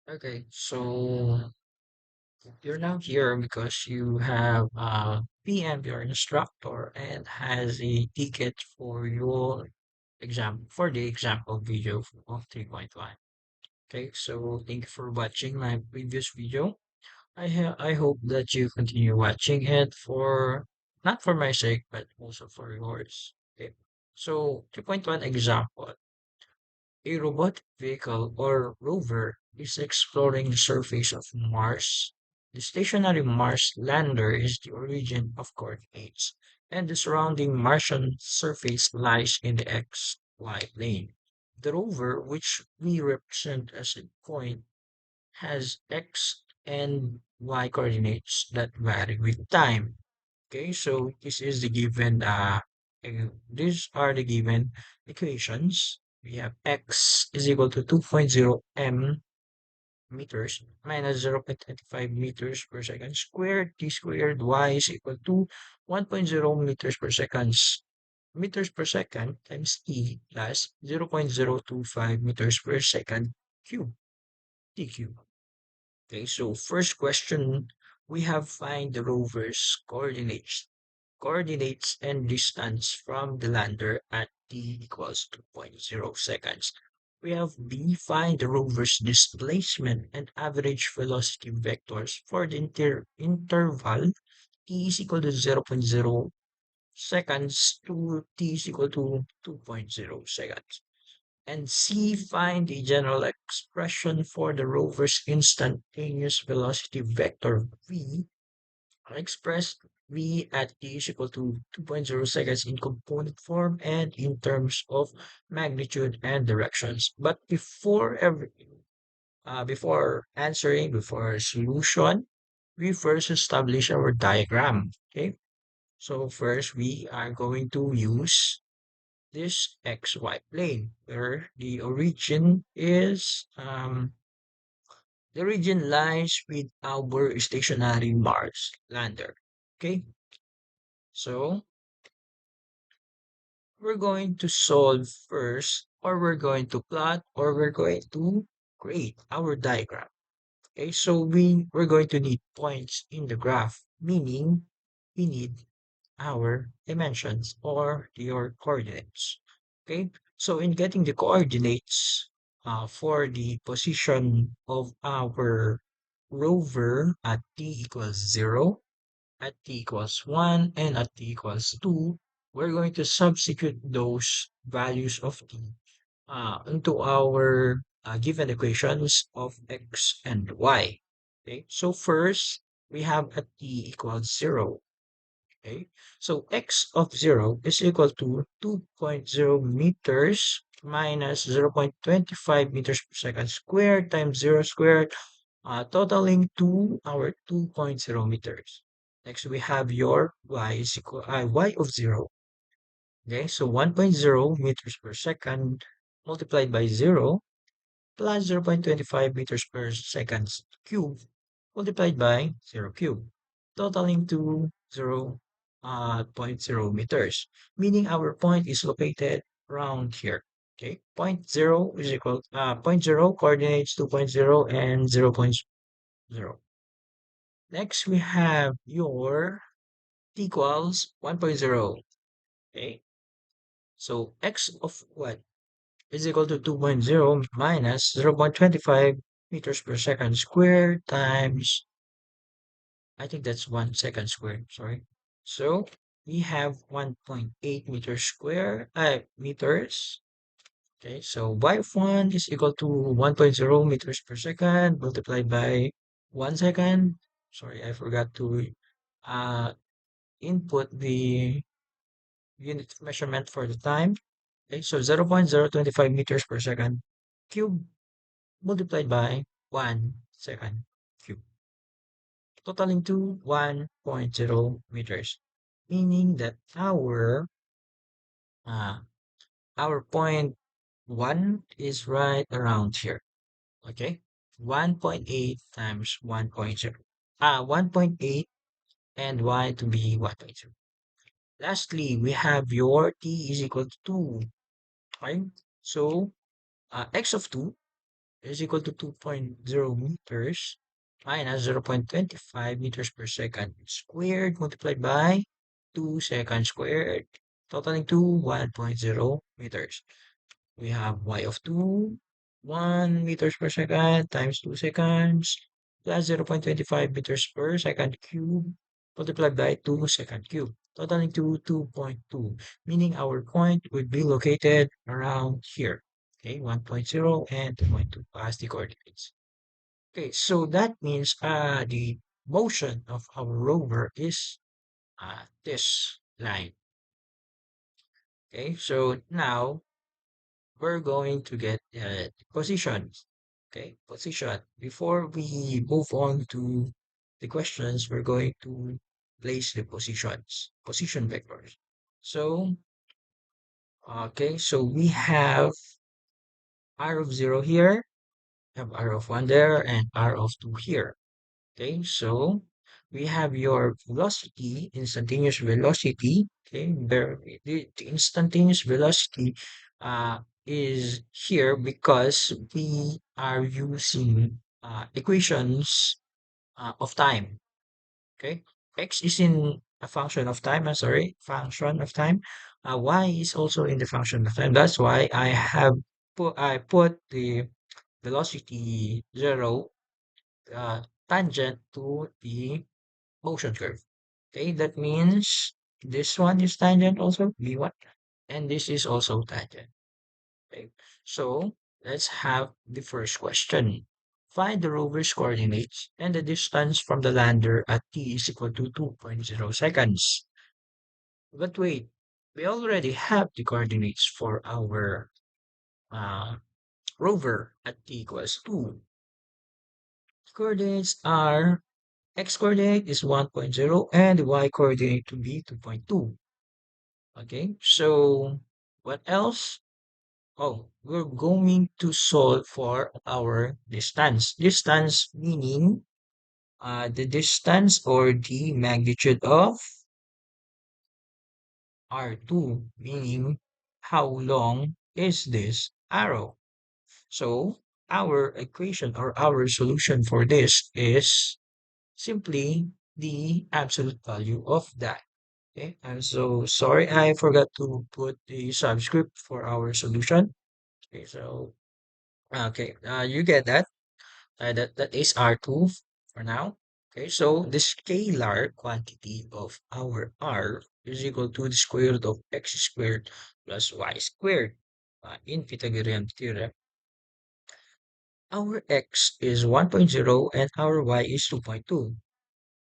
Okay, so you're now here because you have PM your instructor and has a ticket for your exam for the example video of 3.1. Okay, so thank you for watching my previous video. I hope that you continue watching it for not for my sake but also for yours. Okay. So 3.1 example. A robotic vehicle or rover is exploring the surface of Mars. The stationary Mars lander is the origin of coordinates, and the surrounding Martian surface lies in the XY plane. The rover, which we represent as a point, has X and Y coordinates that vary with time. Okay, so this is the given these are the given equations. We have x is equal to 2.0 m meters minus 0.25 meters per second squared. T squared y is equal to 1.0 meters per second times t plus 0.025 meters per second cube t cube. Okay, so first question, we have find the rover's coordinates and distance from the lander at t equals 2.0 seconds. We have B, find the rover's displacement and average velocity vectors for the interval t is equal to zero point 0.0 seconds to t is equal to 2.0 seconds. And C, find the general expression for the rover's instantaneous velocity vector v express v at t is equal to 2.0 seconds in component form and in terms of magnitude and directions. But before everything, before answering, before solution, we first establish our diagram. Okay. So first we are going to use this XY plane where the origin lies with our stationary Mars lander. Okay, so we're going to solve first, or we're going to plot, or we're going to create our diagram. Okay, so we're going to need points in the graph, meaning we need our dimensions or your coordinates. Okay, so in getting the coordinates for the position of our rover at t equals 0, at t equals 1, and at t equals 2, we're going to substitute those values of t into our given equations of x and y. Okay, so first we have at t equals 0. Okay, so x of 0 is equal to 2.0 meters minus 0.25 meters per second squared times 0 squared, totaling to our 2.0 meters. Next, we have your y is equal y of 0. Okay, so 1.0 meters per second multiplied by 0 plus 0.25 meters per second cubed multiplied by 0 cubed, totaling to 0.0 meters, meaning our point is located around here. Okay, point 0 is equal, point 0 coordinates 2.0 and 0.0. Next, we have your t equals 1.0. Okay, so x of what is equal to 2.0 minus 0.25 meters per second squared times, I think that's 1 second squared, sorry. So we have 1.8 meters square, meters. Okay, so y of 1 is equal to 1.0 meters per second multiplied by 1 second. Sorry, I forgot to uh, input the unit of measurement for the time. Okay, so 0.025 meters per second cube multiplied by 1 second cube, totaling to 1.0 meters, meaning that uh, our point 1 is right around here. Okay, 1.8 times 1.0, 1.8 and y to be 1.0. Lastly, we have your t is equal to 2. Okay, so x of 2 is equal to 2.0 meters minus 0.25 meters per second squared multiplied by 2 seconds squared, totaling to 1.0 meters. We have y of 2, 1 meters per second times 2 seconds plus 0.25 meters per second cube multiplied by 2 second cube, totaling to 2.2, meaning our point would be located around here. Okay, 1.0 and 2.2 as the coordinates. Okay, so that means the motion of our rover is this line. Okay, so now we're going to get positions. Okay, position. Before we move on to the questions, we're going to place the positions, position vectors. So, okay, so we have r of 0 here, have r of 1 there, and r of 2 here. Okay, so we have your velocity, instantaneous velocity. Okay, the instantaneous velocity is here because we are using equations of time. Okay, x is in a function of time. I'm sorry, function of time. Y is also in the function of time. That's why I put the velocity 0 tangent to the motion curve. Okay, that means this one is tangent also, V1, and this is also tangent. Okay, so let's have the first question. Find the rover's coordinates and the distance from the lander at t is equal to 2.0 seconds. But wait, we already have the coordinates for our uh, rover at t equals 2. Coordinates are x coordinate is 1.0 and the y coordinate to be 2.2. Okay, so what else? Oh, we're going to solve for our distance. Distance meaning the distance or the magnitude of R2, meaning how long is this arrow? So our equation or our solution for this is simply the absolute value of that. Okay, I'm so sorry I forgot to put the subscript for our solution. Okay, so you get that. That is R2 for now. Okay, so the scalar quantity of our R is equal to the square root of x squared plus y squared. In Pythagorean theorem, our x is 1.0 and our y is 2.2.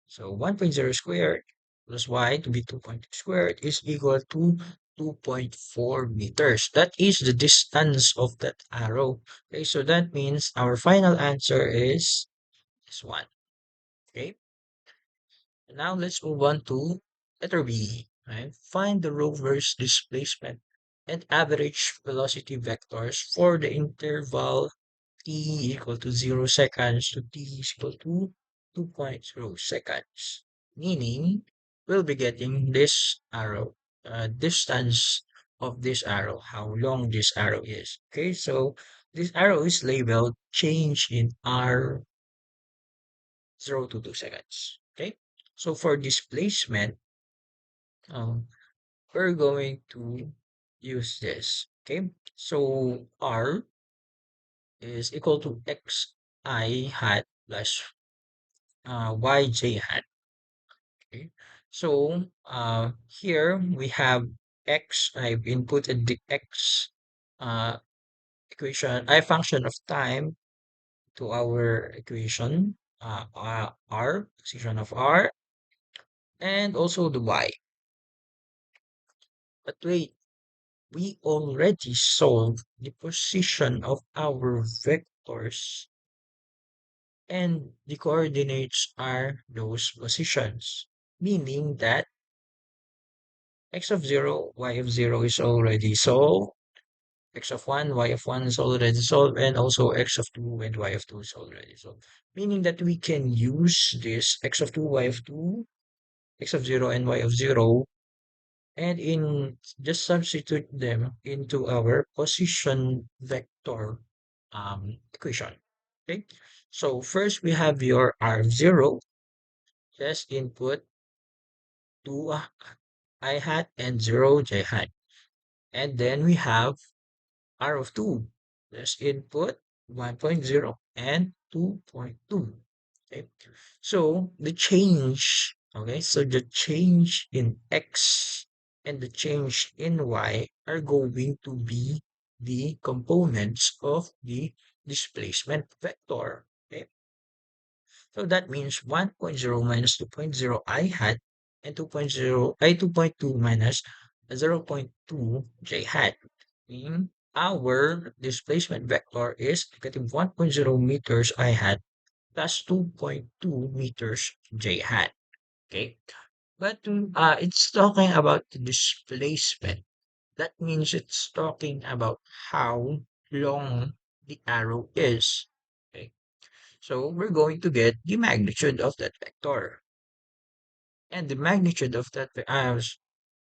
So 1.0 squared plus y to be 2.2 squared is equal to 2.4 meters. That is the distance of that arrow. Okay, so that means our final answer is this one. Okay, now let's move on to letter B. Right? Find the rover's displacement and average velocity vectors for the interval t equal to 0 seconds to t is equal to 2.0 seconds. Meaning, we'll be getting this arrow, distance of this arrow, how long this arrow is. Okay, so this arrow is labeled change in r 0 to 2 seconds. Okay, so for displacement, um, we're going to use this. Okay, so r is equal to xi hat plus yj hat. Okay. So here we have x. I've inputted the x uh, equation, a function of time to our equation, r, position of r, and also the y. But wait, we already solved the position of our vectors and the coordinates are those positions, meaning that x of 0, y of 0 is already solved, x of 1, y of 1 is already solved, and also x of 2 and y of 2 is already solved. Meaning that we can use this x of 2, y of 2, x of 0, and y of 0, and in just substitute them into our position vector equation. Okay. So first we have your R of zero. Just input 2 I hat and 0 j hat. And then we have R of 2. Just input 1.0 and 2.2. Okay. So the change in X and the change in Y are going to be the components of the displacement vector. Okay. So that means 1.0 minus 2.0 I hat and 2.2 minus 0.2 j hat. Meaning our displacement vector is negative 1.0 meters I hat plus 2.2 meters j hat. Okay. But it's talking about the displacement. That means it's talking about how long the arrow is. Okay. So we're going to get the magnitude of that vector. And the magnitude of that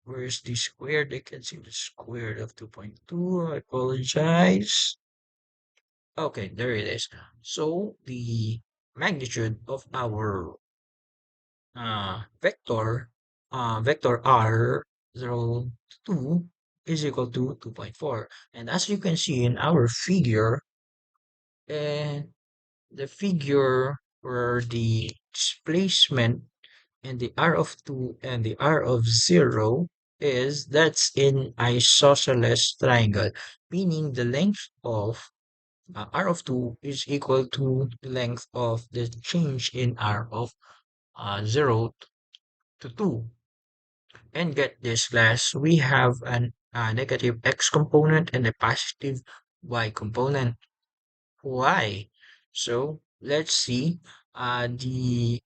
where's the squared? I can see the squared of 2.2. I apologize. Okay, there it is. So the magnitude of our vector r 2 is equal to 2.4. And as you can see in our figure, and the figure where the displacement and the r of 2 and the r of 0 is that's in isosceles triangle, meaning the length of r of 2 is equal to the length of the change in r of 0 to 2. And get this, class, we have an negative x component and a positive y component. Why? So let's see. The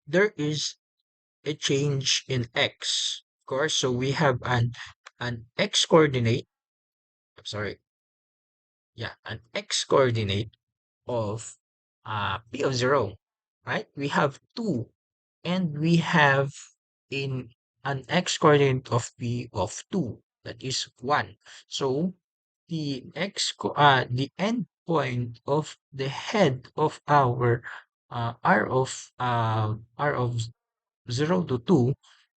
There is a change in x, of course. So we have an x coordinate. I'm sorry, yeah, an x coordinate of p of 0, right? We have 2, and we have in an x coordinate of p of 2, that is 1. So the end point of the head of our r of 0 to 2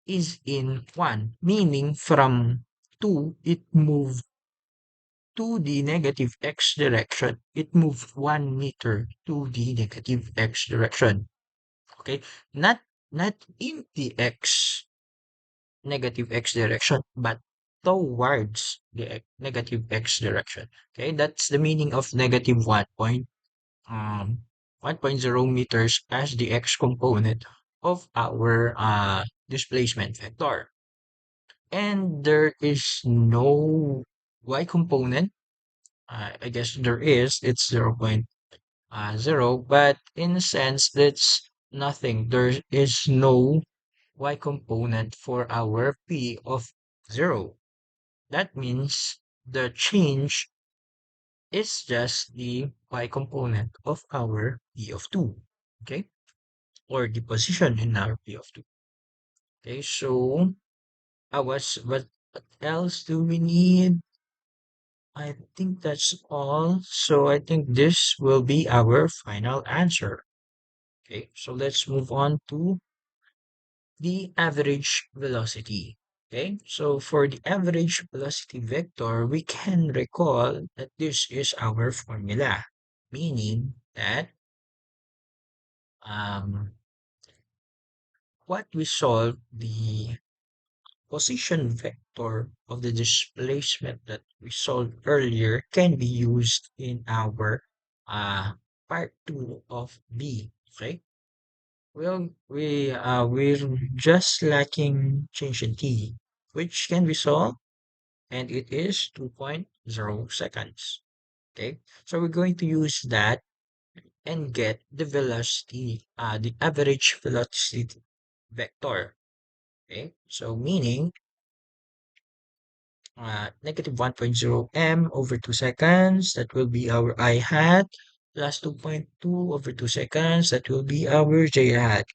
is in 1, meaning from 2 it moved to the negative x direction. It moved 1 meter to the negative x direction. Okay, not in the negative x direction, but towards the negative x direction. Okay, that's the meaning of negative 1.0 meters as the x component of our displacement vector. And there is no y component. I guess there is, it's 0.0, but in a sense, that's nothing. There is no y component for our p of 0. That means the change is just the y component of our p of 2. Okay? Or the position in our p of 2. Okay, so what else do we need? I think that's all. So I think this will be our final answer. Okay, so let's move on to the average velocity. Okay, so for the average velocity vector, we can recall that this is our formula, meaning that um, what we solve the position vector of the displacement that we solved earlier can be used in our uh, part 2 of B. Okay. Well, we're just lacking change in t, which can be solved, and it is 2.0 seconds. Okay, so we're going to use that and get the velocity, the average velocity vector. Okay, so meaning negative 1.0 m over 2 seconds, that will be our I hat, plus 2.2 over 2 seconds, that will be our j hat.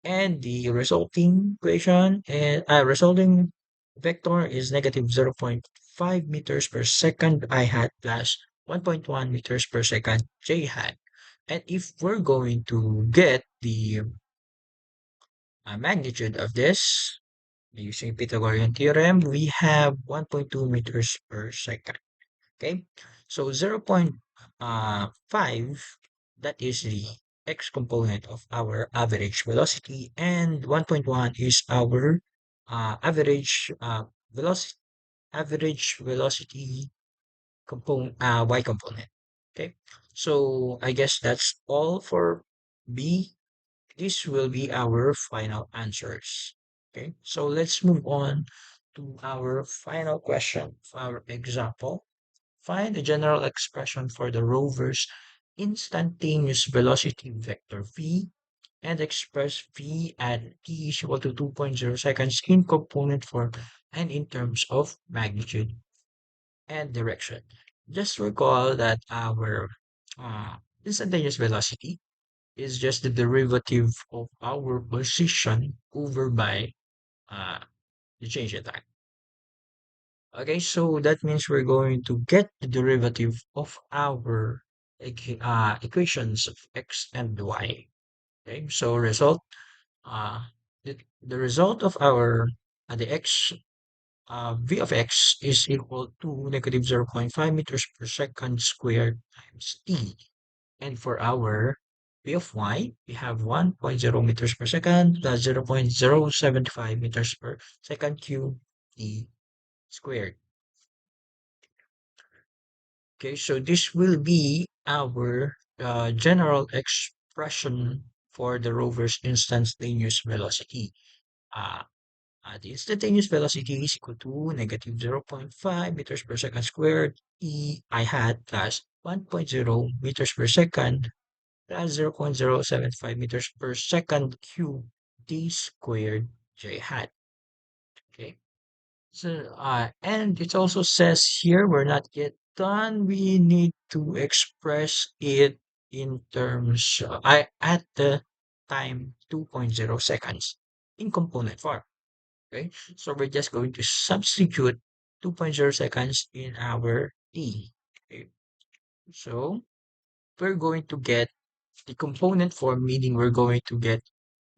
And the resulting equation and resulting vector is negative 0.5 meters per second I hat plus 1.1 meters per second j hat. And if we're going to get the magnitude of this using Pythagorean theorem, we have 1.2 meters per second. Okay, so 0.5, that is the x component of our average velocity, and 1.1 is our velocity average velocity component y component. Okay, so I guess that's all for B. This will be our final answers. Okay, so let's move on to our final question of our example. Find the general expression for the rover's instantaneous velocity vector v and express v at t is equal to 2.0 seconds in component form and in terms of magnitude and direction. Just recall that our uh, instantaneous velocity is just the derivative of our position over by uh, the change in time. Okay, so that means we're going to get the derivative of our equations of x and y. Okay, so uh, the result of our the x v of x is equal to negative 0.5 meters per second squared times t. And for our v of y, we have 1.0 meters per second plus 0.075 meters per second cube t squared. Okay, so this will be our general expression for the rover's instantaneous velocity. Uh, the instantaneous velocity is equal to negative 0.5 meters per second squared e I hat plus 1.0 meters per second plus 0.075 meters per second cube d squared j hat. Okay. So, and it also says here we're not yet done. We need to express it in terms at the time 2.0 seconds in component form. Okay, so we're just going to substitute 2.0 seconds in our t. Okay, so we're going to get the component form, meaning we're going to get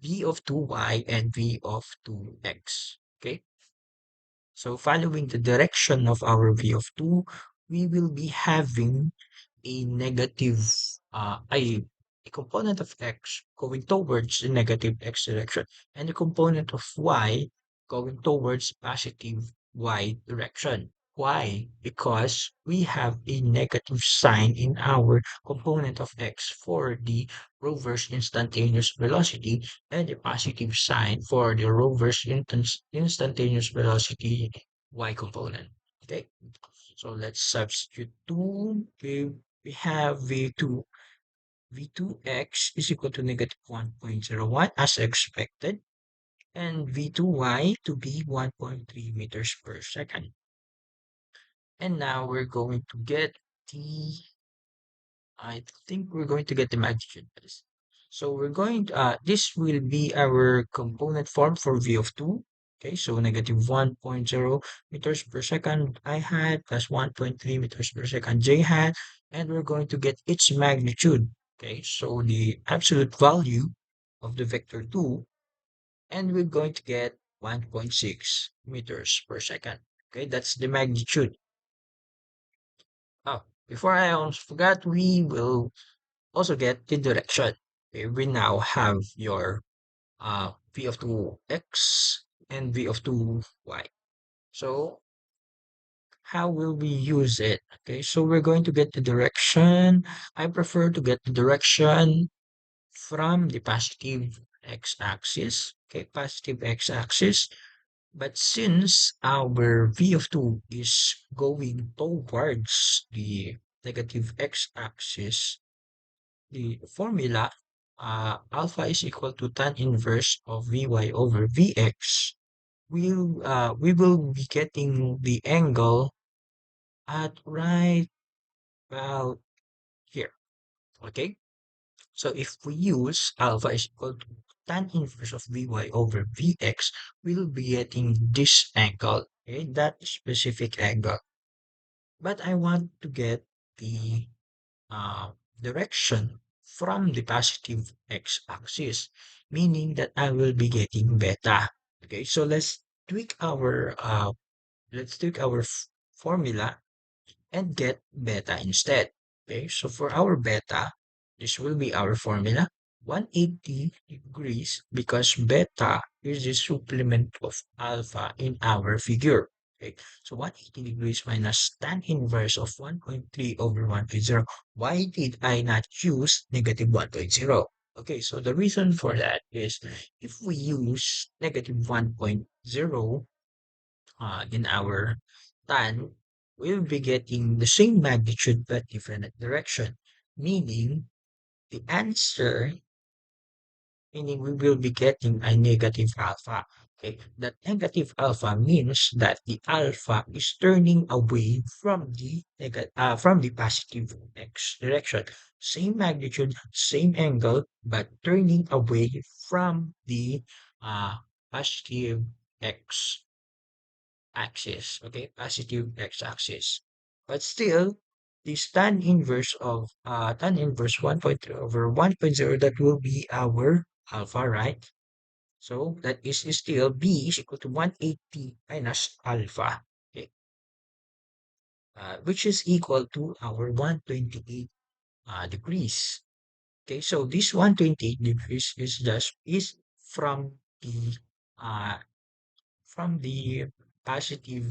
v of 2y and v of 2x. Okay. So following the direction of our v of 2, we will be having a negative, a component of x going towards the negative x direction and a component of y going towards positive y direction. Why? Because we have a negative sign in our component of x for the rover's instantaneous velocity and a positive sign for the rover's instantaneous velocity y component. Okay, so let's substitute 2. We have v2. v2x is equal to negative 1.01 as expected, and v2y to be 1.3 meters per second. And now we're going to get the I think we're going to get the magnitude first. So this will be our component form for V of 2. Okay, so negative 1.0 meters per second I hat plus 1.3 meters per second J hat, and we're going to get its magnitude. Okay, so the absolute value of the vector 2, and we're going to get 1.6 meters per second. Okay, that's the magnitude. Oh, before I almost forgot, we will also get the direction. Okay, we now have your v of 2x and v of 2y. So how will we use it? Okay, so we're going to get the direction. I prefer to get the direction from the positive x-axis. Okay, positive x-axis. But since our v of 2 is going towards the negative x-axis, the formula alpha is equal to tan inverse of Vy over Vx. We will be getting the angle at right about here. Okay? So if we use alpha is equal to tan inverse of Vy over Vx, we'll be getting this angle. Okay, that specific angle. But I want to get the uh, direction from the positive x-axis, meaning that I will be getting beta. Okay, so let's tweak our formula and get beta instead. Okay, so for our beta, this will be our formula 180 degrees because beta is the supplement of alpha in our figure. Okay, so 180 degrees minus tan inverse of 1.3 over 1.0. Why did I not use negative 1.0? Okay, so the reason for that is if we use negative 1.0 in our tan, we'll be getting the same magnitude but different direction, meaning the answer, meaning we will be getting a negative alpha. Okay, that negative alpha means that the alpha is turning away from the from the positive x direction. Same magnitude, same angle, but turning away from the uh, positive x axis, okay, positive x-axis. But still, this tan inverse 1.3 over 1.0, that will be our alpha, right? So that is still b is equal to 180 minus alpha, okay, which is equal to our 128 degrees. Okay, so this 128 degrees is the uh, from the positive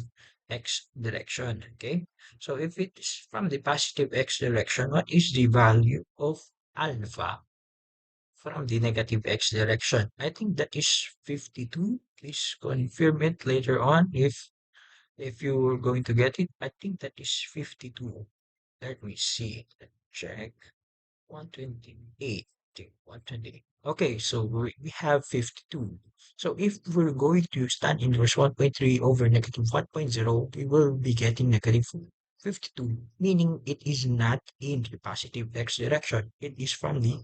x direction. Okay, so if it is from the positive x direction, what is the value of alpha from the negative x direction? I think that is 52. Please confirm it later on if you were going to get it. I think that is 52. Let me see. Let's check. 128. Okay, 128. Okay, so we have 52. So if we're going to stand inverse 1.3 over negative 1.0, we will be getting negative 52, meaning it is not in the positive x direction. It is from the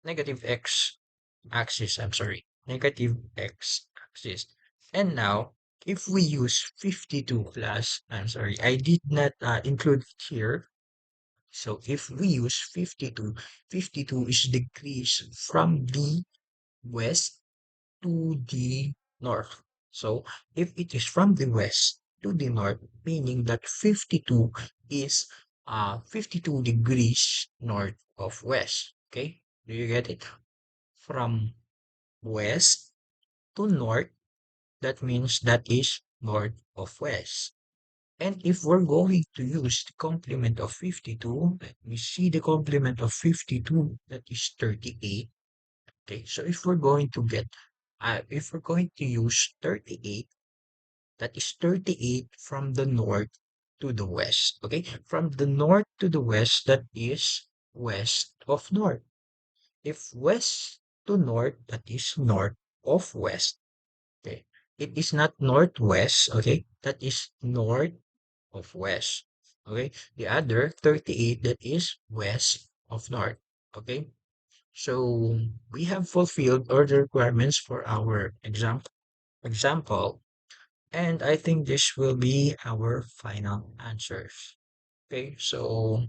negative x axis. I'm sorry, negative x axis. And now, if we use 52 plus, I'm sorry, I did not include it here. So if we use 52, 52 is decrease from the west to the north. So if it is from the west to the north, meaning that 52 is 52 degrees north of west. Okay? Do you get it? From west to north, that means that is north of west. And if we're going to use the complement of 52, let me see the complement of 52, that is 38. Okay, so if we're going to use 38, that is 38 from the north to the west. Okay, from the north to the west, that is west of north. If west to north, that is north of west. Okay, it is not northwest. Okay, that is north of west. Okay, the other 38, that is west of north. Okay, so we have fulfilled all the requirements for our example, and I think this will be our final answers. Okay, so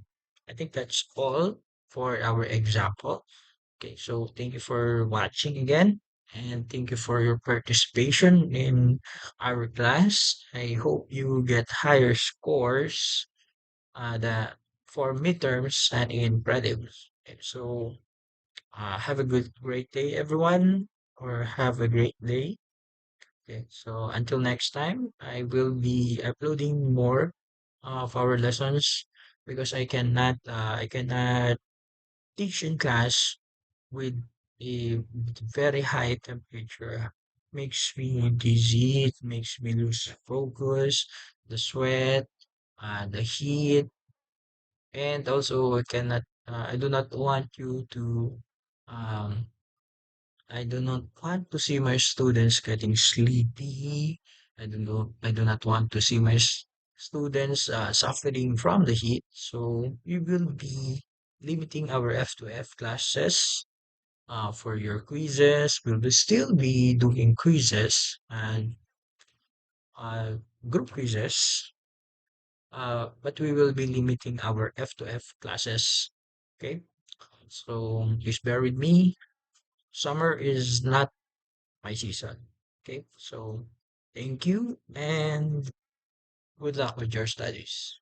I think that's all for our example. Okay, so thank you for watching again, and thank you for your participation in our class. I hope you get higher scores the for midterms and in prelims. Okay, so have a great day, everyone, or have a great day. Okay, so until next time, I will be uploading more of our lessons because I cannot teach in class with a very high temperature. Makes me dizzy, it makes me lose focus, the sweat, the heat, and also I do not want you to, um, I do not want to see my students getting sleepy. I do not want to see my students suffering from the heat. So we will be limiting our F2F classes for your quizzes. We will still be doing quizzes and uh, group quizzes but we will be limiting our F to F classes. Okay, so please bear with me. Summer is not my season. Okay, so thank you and good luck with your studies.